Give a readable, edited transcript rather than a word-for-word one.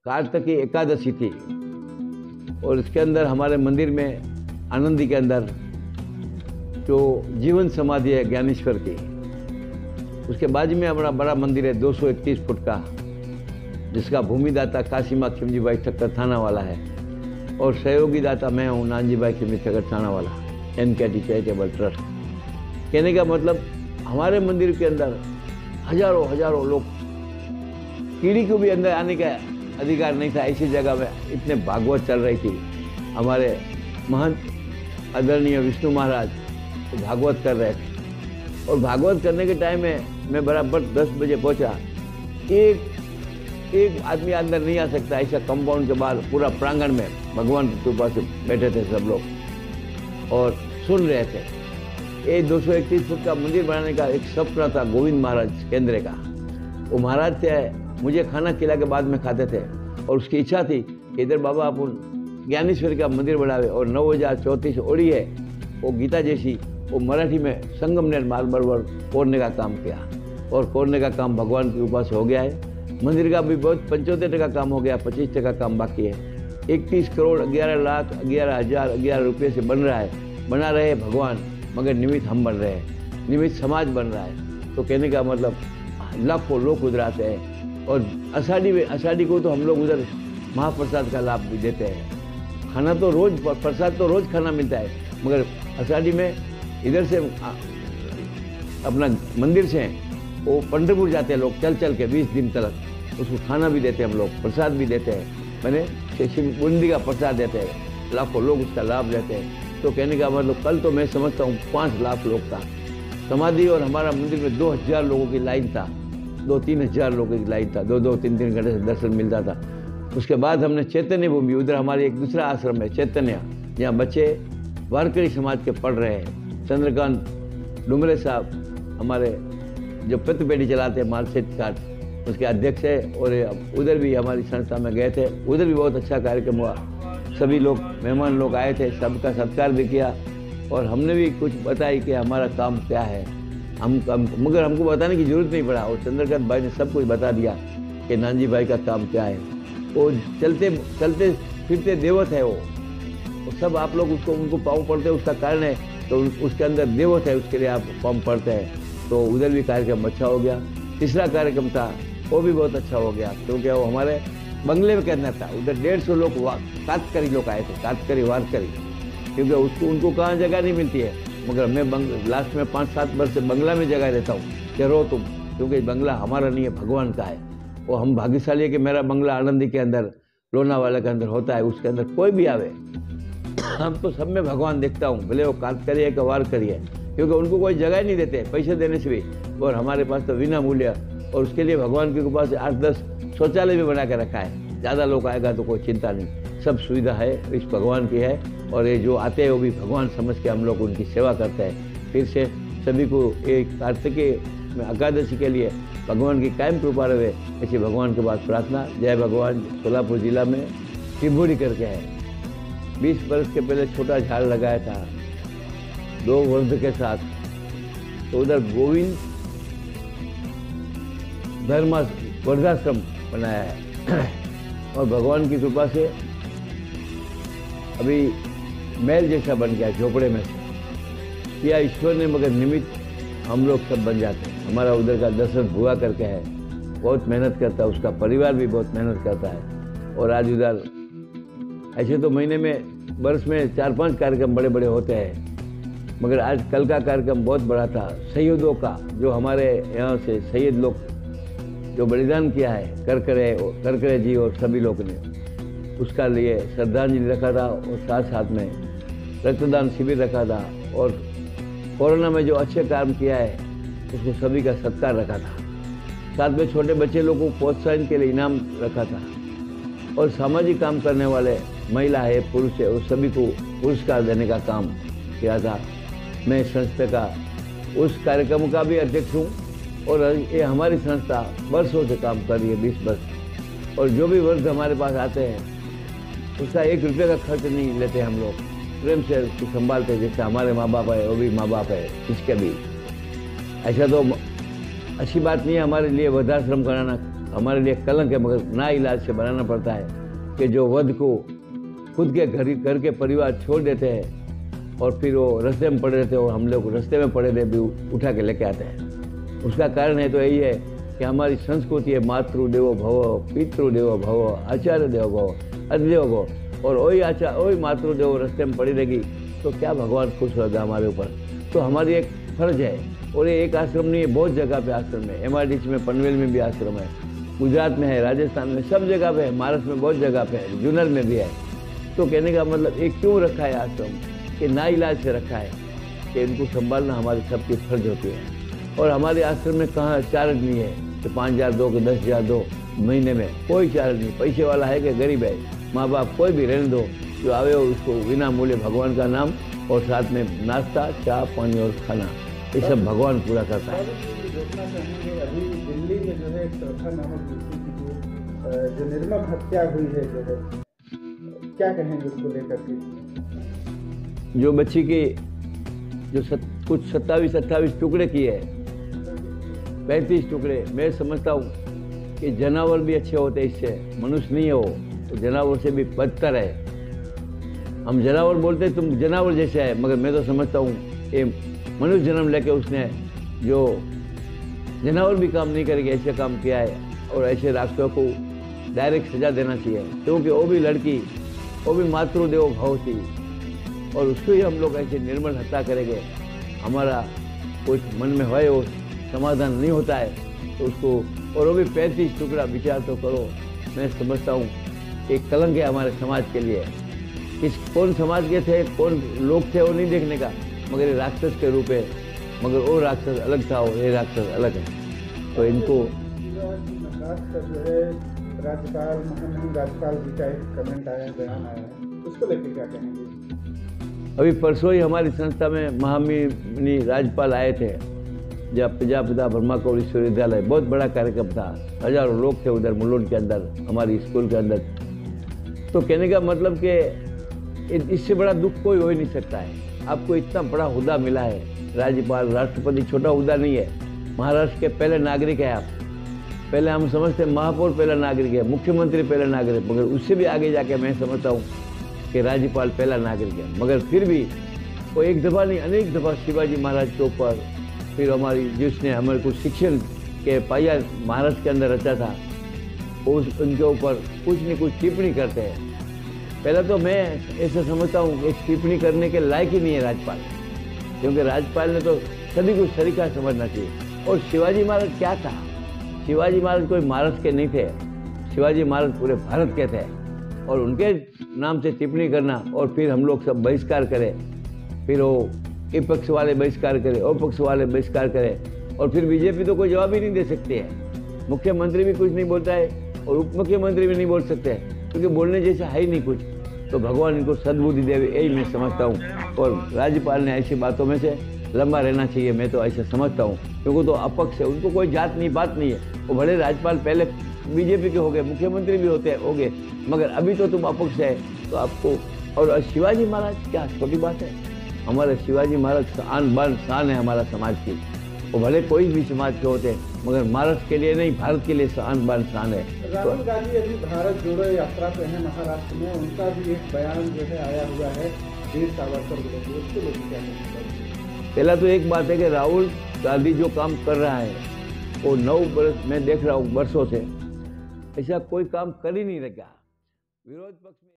कार्तिकी एकादशी थी और इसके अंदर हमारे मंदिर में आनंदी के अंदर जो जीवन समाधि है ज्ञानेश्वर की, उसके बाजू में हमारा बड़ा मंदिर है 231 फुट का, जिसका भूमिदाता काशीमा खिमजी भाई ठक्कर थाना वाला है और सहयोगी दाता मैं हूँ नानजी भाई खिमजी ठक्कर थाना वाला, NKT चैरिटेबल ट्रस्ट। कहने का मतलब हमारे मंदिर के अंदर हजारों लोग, कीड़ी को भी अंदर आने का अधिकार नहीं था। ऐसी जगह में इतने भागवत चल रही थी। हमारे महंत आदरणीय विष्णु महाराज तो भागवत कर रहे थे और भागवत करने के टाइम में मैं बराबर 10 बजे पहुंचा। एक आदमी अंदर नहीं आ सकता, ऐसा कंपाउंड के बाहर पूरा प्रांगण में भगवान की कृपा से बैठे थे सब लोग और सुन रहे थे। ये 231 फुट का मंदिर बनाने का एक सपना था गोविंद महाराज केंद्र का। वो महाराज थे, मुझे खाना खिला के बाद में खाते थे और उसकी इच्छा थी कि इधर बाबा अपन ज्ञानेश्वर का मंदिर बनावे। और 9034 ओड़ी है वो गीता जैसी, वो मराठी में संगमनेर मार्बल कोरने का काम किया और कोरने का काम भगवान की कृपा से हो गया है। मंदिर का भी बहुत 75% काम हो गया, 25% काम बाकी है। 31 करोड़ 11 लाख 11,000 11 रुपये से बन रहा है। बना रहे भगवान, मगर निमित्त हम बन रहे हैं, निमित्त समाज बन रहा है। तो कहने का मतलब लाखों लोग उधर आते हैं और आषाढ़ी को तो हम लोग उधर महाप्रसाद का लाभ भी देते हैं। खाना तो रोज, प्रसाद तो रोज खाना मिलता है, मगर आषाढ़ी में इधर से अपना मंदिर से वो पंढरपुर जाते हैं लोग चल के 20 दिन तक, उसको खाना भी देते हैं हम लोग, प्रसाद भी देते हैं, मैंने बूंदी का प्रसाद देते हैं, लाखों लोग उसका लाभ लेते हैं। तो कहने का मतलब कल तो मैं समझता हूँ 5 लाख लोग था समाधि और हमारा मंदिर में 2000 लोगों की लाइन था, 2-3 हज़ार लोगों की लाइन था, 2-3 घंटे से दर्शन मिलता था। उसके बाद हमने चैतन्य भूमि, उधर हमारे एक दूसरा आश्रम है चैतन्य, जहाँ बच्चे वारकरी समाज के पढ़ रहे हैं। चंद्रकांत डुमरे साहब हमारे जो प्रतिपेटी चलाते हैं मार्केट कार्ड, उसके अध्यक्ष है और उधर भी हमारी संस्था में गए थे, उधर भी बहुत अच्छा कार्यक्रम हुआ। सभी लोग मेहमान लोग आए थे, सबका सत्कार भी किया और हमने भी कुछ बताई कि हमारा काम क्या है। मगर हमको बताने की जरूरत नहीं पड़ा और चंद्रकांत भाई ने सब कुछ बता दिया कि नानजी भाई का काम क्या है। वो चलते फिरते देवत है वो सब आप लोग उसको उनको पाँव पड़ते हैं, उसका कारण है तो उसके अंदर देवत है, उसके लिए आप पाँव पड़ते हैं। तो उधर भी कार्यक्रम अच्छा हो गया। तीसरा कार्यक्रम था वो भी बहुत अच्छा हो गया, क्योंकि वो हमारे बंगले में कहना था। उधर 150 लोग कातकरी लोग आए थे, कातकरी वारकरी, क्योंकि उसको उनको कहाँ जगह नहीं मिलती है। मगर मैं लास्ट में 5-7 वर्ष से बंगला में जगह रहता हूँ कि रहो तुम, क्योंकि बंगला हमारा नहीं है, भगवान का है। वो हम भाग्यशाली है कि मेरा बंगला आनंदी के अंदर, लोनावाला के अंदर होता है। उसके अंदर कोई भी आवे, हम तो सब में भगवान देखता हूँ, भले वो कातकरी है कि वारकरी है, क्योंकि उनको कोई जगह नहीं देते पैसे देने से भी, और हमारे पास तो बिना मूल्य। और उसके लिए भगवान की कृपा से 8-10 शौचालय भी बना के रखा है। ज़्यादा लोग आएगा तो कोई चिंता नहीं, सब सुविधा है इस भगवान की है। और ये जो आते हैं वो भी भगवान समझ के हम लोग उनकी सेवा करते हैं। फिर से सभी को एक कार्तिकी एकादशी के लिए भगवान की कायम कृपा रहे, ऐसी भगवान के पास प्रार्थना। जय भगवान। सोलापुर जिला में शिवपुरी करके है, 20 वर्ष के पहले छोटा झाड़ लगाया था 2 वर्ध के साथ, तो उधर गोविंद वर्धाश्रम बनाया है और भगवान की कृपा से अभी महल जैसा बन गया झोपड़े में से। किया ईश्वर ने, मगर निमित्त हम लोग सब बन जाते हैं। हमारा उधर का दशरथ भुआ करके है, बहुत मेहनत करता है, उसका परिवार भी बहुत मेहनत करता है। और आज उधर ऐसे तो महीने में, वर्ष में 4-5 कार्यक्रम बड़े बड़े होते हैं, मगर आज कल का कार्यक्रम बहुत बड़ा था शहीदों का, जो हमारे यहाँ से शहीद लोग जो बलिदान किया है करकरे जी और सभी लोग ने, उसका लिए श्रद्धांजलि रखा था और साथ में रक्तदान शिविर रखा था। और कोरोना में जो अच्छे काम किया है उसको सभी का सत्कार रखा था। साथ में छोटे बच्चे लोगों को प्रोत्साहन के लिए इनाम रखा था और सामाजिक काम करने वाले महिला है पुरुष है उस सभी को पुरस्कार देने का काम किया था। मैं संस्था का उस कार्यक्रम का भी अध्यक्ष हूँ और ये हमारी संस्था वर्षों से काम कर रही है, 20 वर्ष। और जो भी वर्ष हमारे पास आते हैं उसका 1 रुपये का खर्च नहीं लेते हम लोग, प्रेम से उसको संभालते हैं। जैसे हमारे माँ बाप है वो भी माँ बाप है इसके भी। ऐसा तो अच्छी बात नहीं है हमारे लिए वृद्धाश्रम कराना, हमारे लिए कलंक है, मगर ना इलाज से बनाना पड़ता है कि जो वध को खुद के घर के परिवार छोड़ देते हैं और फिर वो रास्ते में पड़े रहते हैं और हम लोग रास्ते में पड़े रहे भी उठा के लेके आते हैं। उसका कारण है तो यही है कि हमारी संस्कृति है मातृदेवो भव, पितृदेवो भव, आचार्य देवो भव, अधिदेवो भव, और वही मातृदेवो रास्ते में पड़ी रहेगी तो क्या भगवान खुश होगा हमारे ऊपर। तो हमारी एक फर्ज है, और ये एक आश्रम नहीं है, बहुत जगह पे आश्रम है। MRDC में, पनवेल में भी आश्रम है, गुजरात में है, राजस्थान में, सब जगह पे है, महाराष्ट्र में बहुत जगह पे है, जूनर में भी है। तो कहने का मतलब ये क्यों रखा है आश्रम, कि ना इलाज से रखा है कि इनको संभालना हमारी सबकी फर्ज होती है। और हमारे आश्रम में कहाँ चार्ज नहीं है कि 5,000 दो कि 10,000 दो महीने में, कोई चार्ज नहीं। पैसे वाला है कि गरीब है, माँ बाप कोई भी रहने दो, जो आवे हो उसको बिना मूल्य भगवान का नाम और साथ में नाश्ता, चाय, पानी और खाना, ये सब भगवान पूरा करता है। अभी दिल्ली में जो है श्रद्धा नामक व्यक्ति की जो निर्मम हत्या हुई है, जो है क्या कहेंगे उसको लेकर के? जो बच्ची की जो कुछ 27-28 टुकड़े किए हैं, 35 टुकड़े, मैं समझता हूँ कि जानवर भी अच्छे होते हैं इससे, मनुष्य नहीं है वो, तो जानवर से भी बदतर है। हम जानवर बोलते हैं तुम जानवर जैसे है, मगर मैं तो समझता हूँ कि मनुष्य जन्म लेके उसने जो जानवर भी काम नहीं करेंगे ऐसे काम किया है, और ऐसे राक्षसों को डायरेक्ट सजा देना चाहिए, क्योंकि वो भी लड़की, वो भी मातृदेवो भव थी, और उसको ही हम लोग ऐसे निर्मल हत्या करेंगे, हमारा कुछ मन में है वो समाधान नहीं होता है तो उसको, और वो भी 35 टुकड़ा, विचार तो करो। मैं समझता हूँ एक कलंक है हमारे समाज के लिए। कौन समाज के थे, कौन लोग थे वो नहीं देखने का, मगर ये राक्षस के रूप है, मगर वो राक्षस अलग था और ये राक्षस अलग है। तो इनको जो है राज्यपाल, महामहिम राज्यपाल जी का एक कमेंट आया, बयान आया है, उसको लेकर क्या कहेंगे? अभी परसों ही हमारी संस्था में महामहिम राज्यपाल आए थे, जब प्रजापिता ब्रह्मा कुमारी विश्वविद्यालय, बहुत बड़ा कार्यक्रम था, हजारों लोग थे उधर मुलुंड के अंदर, हमारी स्कूल के अंदर। तो कहने का मतलब कि इससे बड़ा दुख कोई हो ही नहीं सकता है। आपको इतना बड़ा हुदा मिला है, राज्यपाल, राष्ट्रपति छोटा हुदा नहीं है। महाराष्ट्र के पहले नागरिक है आप। पहले हम समझते हैं महापौर पहला नागरिक है, मुख्यमंत्री पहला नागरिक, मगर उससे भी आगे जाके मैं समझता हूँ कि राज्यपाल पहला नागरिक है। मगर फिर भी वो एक दफ़ा नहीं, अनेक दफ़ा शिवाजी महाराज के ऊपर, फिर हमारी जिसने हमारे को शिक्षण के पाया महाराष्ट्र के अंदर रचा था, उनके ऊपर कुछ न कुछ टिप्पणी करते हैं। पहले तो मैं ऐसा समझता हूँ कि टिप्पणी करने के लायक ही नहीं है राज्यपाल, क्योंकि राज्यपाल ने तो सभी को सरीका समझना चाहिए। और शिवाजी महाराज क्या था? शिवाजी महाराज कोई महाराष्ट्र के नहीं थे, शिवाजी महाराज पूरे भारत के थे, और उनके नाम से टिप्पणी करना और फिर हम लोग सब बहिष्कार करें, फिर वो एक पक्ष वाले बहिष्कार करें और पक्ष वाले बहिष्कार करें, और फिर बीजेपी तो कोई जवाब ही नहीं दे सकती है। मुख्यमंत्री भी कुछ नहीं बोलता है और उप मुख्यमंत्री भी नहीं बोल सकते हैं, क्योंकि बोलने जैसा है ही नहीं कुछ। तो भगवान इनको सद्बुद्धि देवे, यही मैं समझता हूँ। और राज्यपाल ने ऐसी बातों में से लंबा रहना चाहिए, मैं तो ऐसा समझता हूँ, क्योंकि तो अपक्ष है, उनको कोई जात नहीं, बात नहीं है। वो भले राज्यपाल पहले बीजेपी के हो गए, मुख्यमंत्री भी हो गए, मगर अभी तो तुम अपक्ष है, तो आपको। और शिवाजी महाराज क्या छोटी बात है? हमारे शिवाजी महाराज आन बान शान है हमारा समाज की। वो भले कोई भी समाज के होते हैं, मगर महाराष्ट्र के लिए नहीं, भारत के लिए आन बान शान है। राहुल गांधी अभी भारत जोड़ो यात्रा पे है महाराष्ट्र में, उनका भी एक बयान जो है आया हुआ है, वीर सावरकर विरोधी, उसको लेकर क्या कहेंगे? पहला तो एक बात है कि राहुल गांधी जो काम कर रहा है वो 9 वर्ष मैं देख रहा हूँ, वर्षों से ऐसा कोई काम कर ही नहीं रखा। विरोध पक्ष में